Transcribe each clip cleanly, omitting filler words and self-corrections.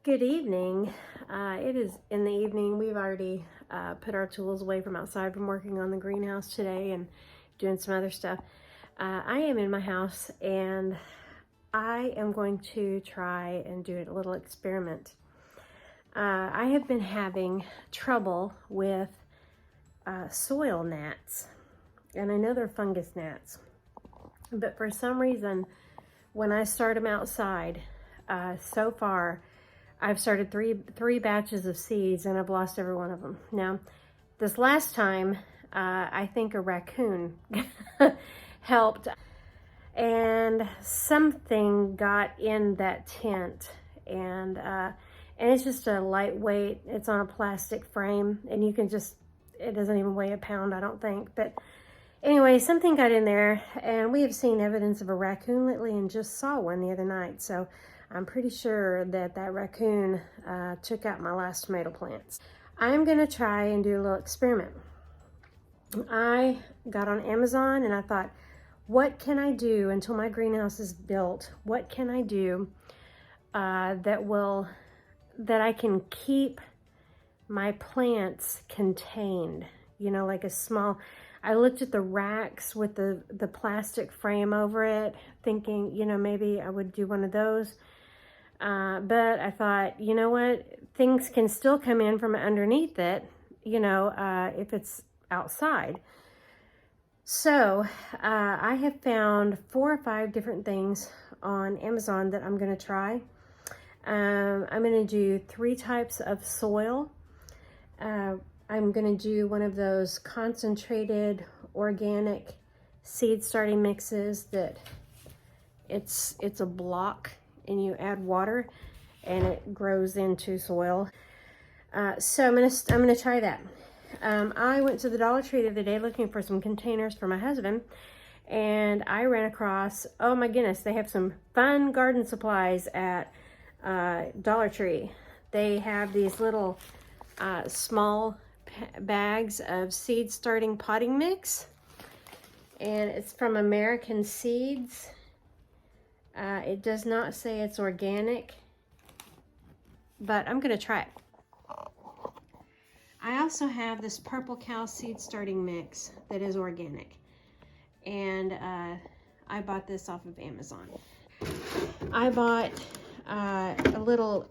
Good evening. It is in the evening. We've already put our tools away from outside from working on the greenhouse today and doing some other stuff. I am in my house and I am going to try and do a little experiment. I have been having trouble with soil gnats, and I know they're fungus gnats, but for some reason when I start them outside, so far I've started three batches of seeds and I've lost every one of them. Now, this last time, I think a raccoon helped, and something got in that tent, and it's just a lightweight, it's on a plastic frame, and you can just, it doesn't even weigh a pound, I don't think, but anyway, something got in there, and we have seen evidence of a raccoon lately and just saw one the other night, so I'm pretty sure that raccoon took out my last tomato plants. I'm gonna try and do a little experiment. I got on Amazon and I thought, what can I do until my greenhouse is built? What can I do that I can keep my plants contained? You know, like a small, I looked at the racks with the plastic frame over it, thinking, you know, maybe I would do one of those. But I thought, you know what, things can still come in from underneath it, you know, if it's outside. So I have found 4 or 5 different things on Amazon that I'm going to try. I'm going to do 3 types of soil. I'm going to do one of those concentrated organic seed starting mixes that it's a block and you add water and it grows into soil. So I'm gonna try that. I went to the Dollar Tree the other day looking for some containers for my husband, and I ran across, oh my goodness, they have some fun garden supplies at Dollar Tree. They have these little small bags of seed starting potting mix, and it's from American Seeds. It does not say it's organic, but I'm gonna try it. I also have this Purple Cow seed starting mix that is organic, and I bought this off of Amazon. I bought a little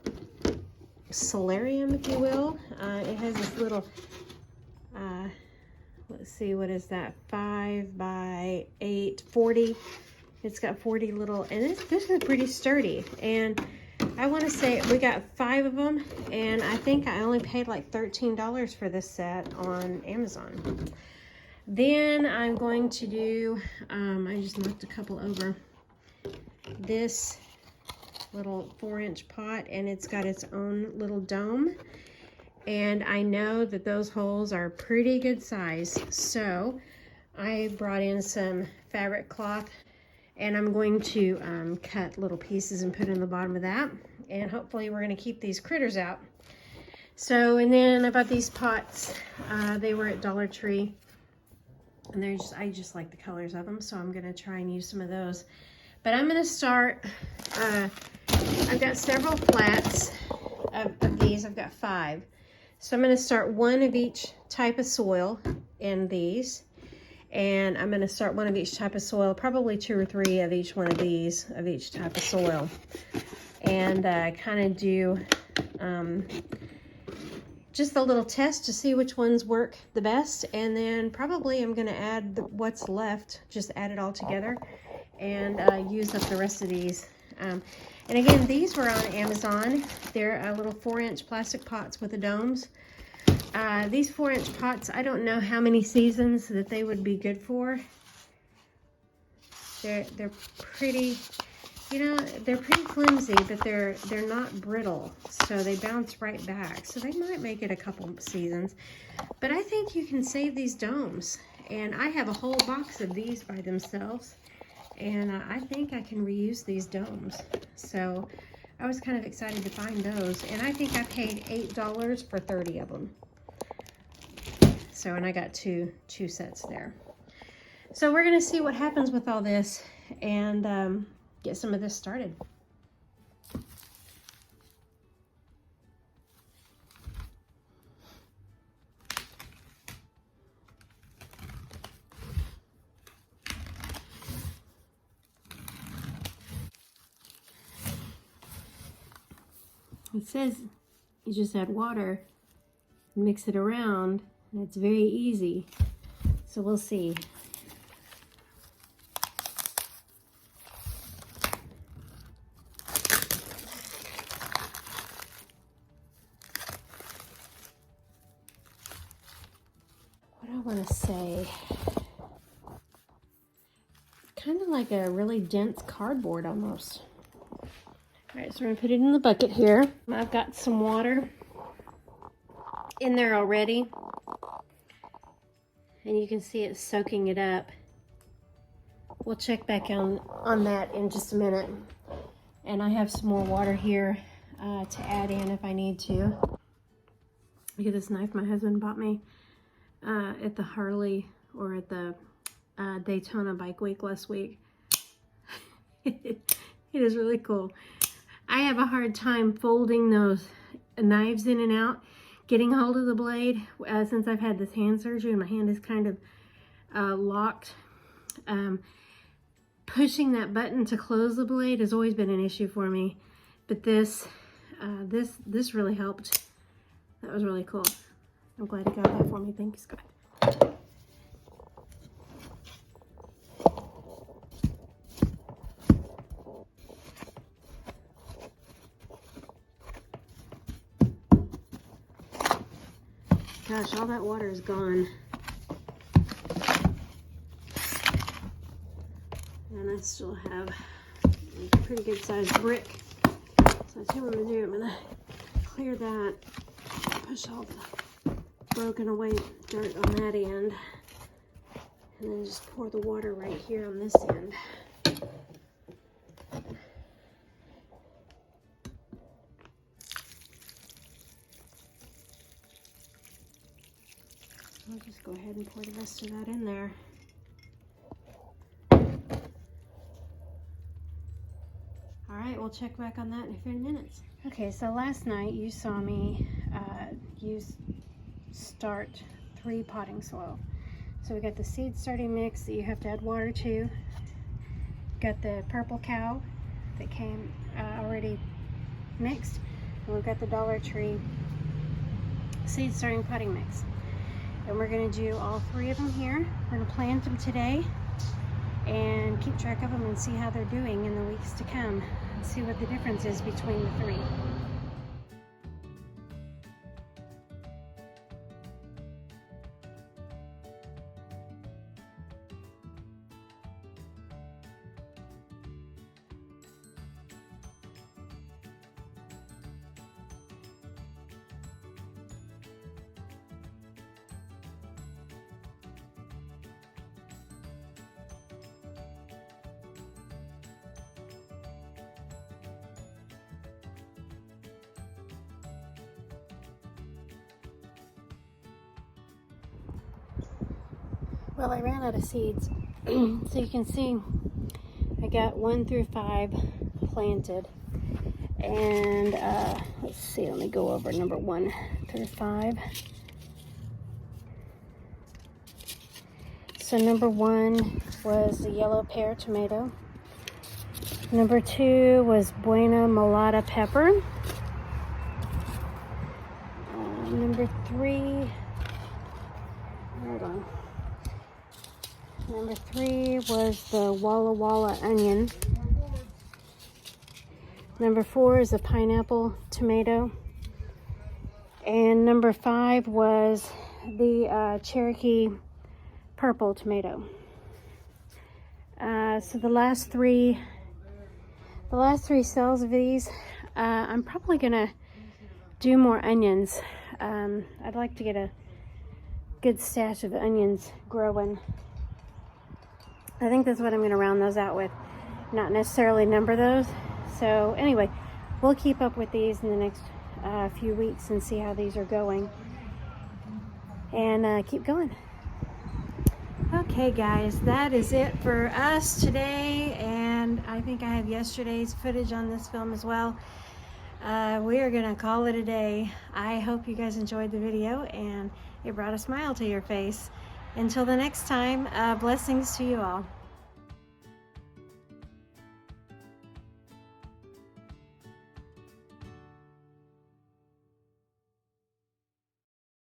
solarium, if you will. It has this little, let's see, what is that, 5 by 8, 40. It's got 40 little, and this is pretty sturdy. And I want to say we got 5 of them, and I think I only paid like $13 for this set on Amazon. Then I'm going to do, I just knocked a couple over, this little 4-inch pot, and it's got its own little dome. And I know that those holes are pretty good size. So I brought in some fabric cloth, and I'm going to cut little pieces and put in the bottom of that. And hopefully we're gonna keep these critters out. So, and then I bought these pots. They were at Dollar Tree. And I just like the colors of them. So I'm gonna try and use some of those. But I'm gonna start, I've got several flats of these. I've got 5. So I'm gonna start 1 of each type of soil in these. And I'm going to start 1 of each type of soil, probably 2 or 3 of each one of these, of each type of soil. And kind of do just a little test to see which ones work the best. And then probably I'm going to add what's left, just add it all together and use up the rest of these. And again, these were on Amazon. They're little 4-inch plastic pots with the domes. These 4-inch pots, I don't know how many seasons that they would be good for. They're pretty, you know, they're pretty flimsy, but they're not brittle, so they bounce right back. So they might make it a couple seasons. But I think you can save these domes. And I have a whole box of these by themselves, and I think I can reuse these domes. So I was kind of excited to find those, and I think I paid $8 for 30 of them. So, and I got two sets there. So we're gonna see what happens with all this and get some of this started. It says you just add water and mix it around, and it's very easy. So we'll see. What I want to say, kind of like a really dense cardboard almost. All right, so we're gonna put it in the bucket here. I've got some water in there already, and you can see it soaking it up. We'll check back on that in just a minute. And I have some more water here to add in if I need to. Look at this knife my husband bought me at the Harley, or at the Daytona Bike Week last week. It is really cool. I have a hard time folding those knives in and out, getting hold of the blade since I've had this hand surgery and my hand is kind of locked. Pushing that button to close the blade has always been an issue for me, but this really helped. That was really cool. I'm glad he got that for me. Thank you, Scott. Gosh, all that water is gone. And I still have a pretty good sized brick. So I see what I'm gonna do. I'm gonna clear that, push all the broken away dirt on that end, and then just pour the water right here on this end. I'll just go ahead and pour the rest of that in there. All right, we'll check back on that in a few minutes. Okay, so last night you saw me start 3 potting soil. So we got the seed starting mix that you have to add water to. Got the Purple Cow that came already mixed. And we've got the Dollar Tree seed starting potting mix. And we're gonna do all 3 of them here. We're gonna plant them today and keep track of them and see how they're doing in the weeks to come and see what the difference is between the 3. Well, I ran out of seeds, so you can see I got 1 through 5 planted, and let's see, let me go over number 1 through 5. So number 1 was the yellow pear tomato. Number 2 was Buena Mulata pepper. Number 3, hold on. Number 3 was the Walla Walla onion. Number 4 is a pineapple tomato. And number 5 was the Cherokee purple tomato. So the last three cells of these, I'm probably gonna do more onions. I'd like to get a good stash of onions growing. I think that's what I'm going to round those out with, not necessarily number those. So anyway, we'll keep up with these in the next few weeks and see how these are going, and keep going. Okay guys, that is it for us today, and I think I have yesterday's footage on this film as well. We are going to call it a day. I hope you guys enjoyed the video and it brought a smile to your face. Until the next time, blessings to you all.